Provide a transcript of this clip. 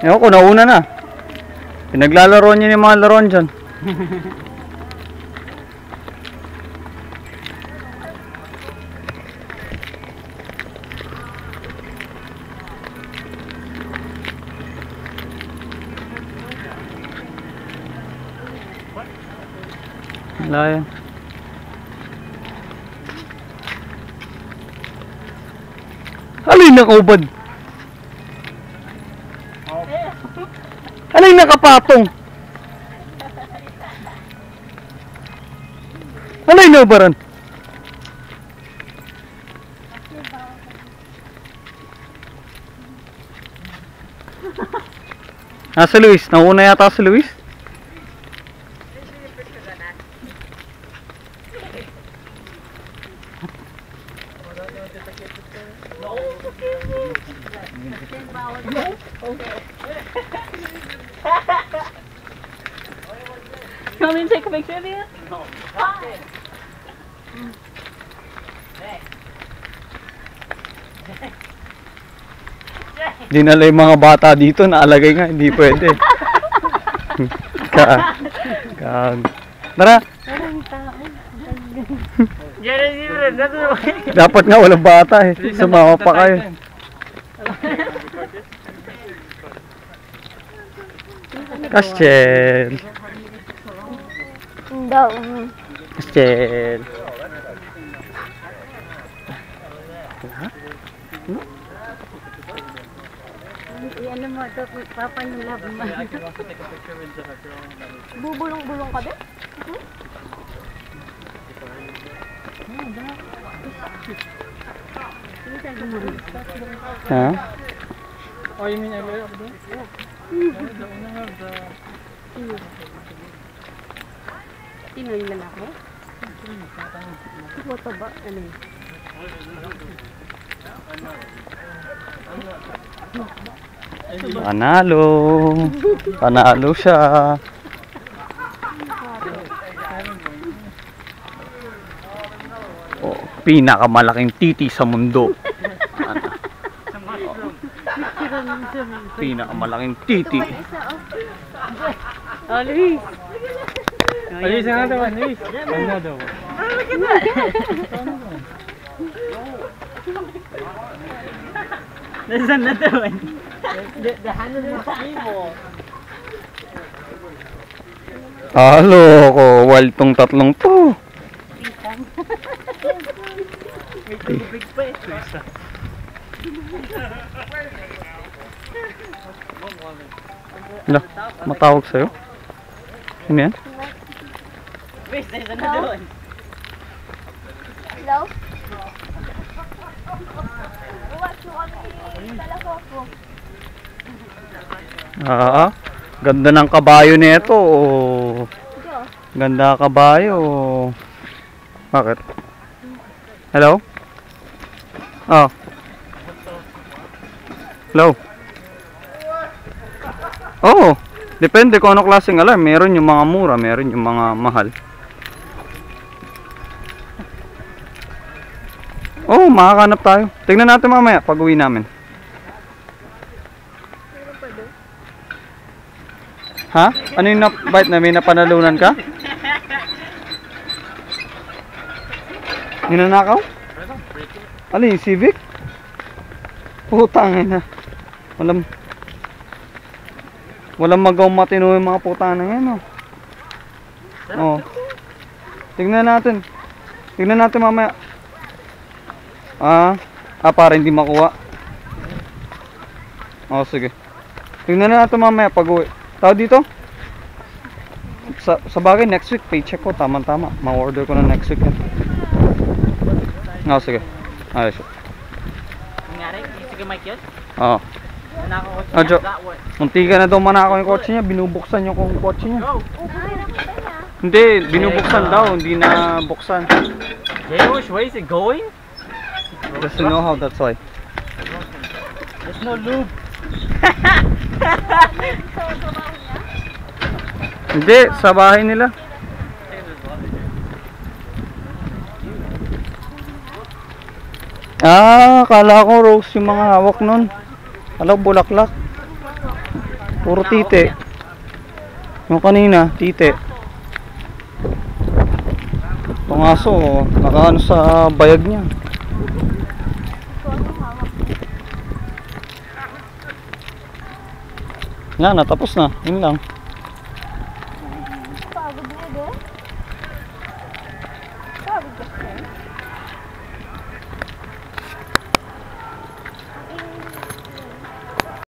Ewan ko, nauna na. Pinaglalaro niya yung mga laruan dyan. Wala yan. Alay nakaubad. Alay nakapatong. Alay naubaran. Si Luis, nauna yata si Luis. You want me to take a picture of you? No. Dinala yung mga bata dito, naalagay nga, hindi pwede. Tara! Dapat nga walang bata eh, sumama pa kayo. Kasyel! Kasyel! Ano mo ito, papa yung love mo. Bubulong-bulong ka din? Ha? Oh, you mean earlier up there? Yeah. The owner of the... Sino yung lalaki? Ito ba? Ano yun? Panalo! Panalo siya! Oh, pinakamalaking titi sa mundo. Pinakamalaking titi. Oh, Luis! Luis, another one, Luis. Another one. Look at that! There's another one. The hand is not evil. Halo ko, wild tong tatlong to. Big pa eh. Wala, matawag sa'yo. Ano yan? Wait, there's another one. Hello? Buwas mo kami talaga po. Ganda ng kabayo nito. Oh. Ganda kabayo. Bakit? Hello? Oh. Hello? Oh, depende kung ano klaseng alarm. Meron yung mga mura, meron yung mga mahal. Oh, makakanap tayo. Tingnan natin mamaya pag uwi namin. Ha? Ano yung bite na may napanalunan ka? Ninanakaw? Ano yung Civic? Putang ina. Walang magawang matino yung mga putang na yan, oh. Oh. Tingnan natin. Tingnan natin mamaya. Para hindi makuha. Oh, sige. Tingnan natin mamaya pag uwi. Tao dito? Sa bagay, next week, paycheck ko. Tama-tama. Ma-order ko na next week yan. Oh, sige. Ayos. Nangyari? Sige, Mike yun? Oo. Nakakot Munti ka na daw manakaw yung kotse niya. Binubuksan yung kotse niya. Hindi, binubuksan daw. Hindi na buksan. Jay, which way is it going? Just to know how, that's why. There's no lube. Hindi, sa bahay nila. Kala ko rose yung mga hawak nun. Hello, bulaklak. Puro tite. Yung kanina, tite. Itong aso, nakaano sa bayag niya. Yan, natapos na. Yun lang. Pagod na din. Pagod ka.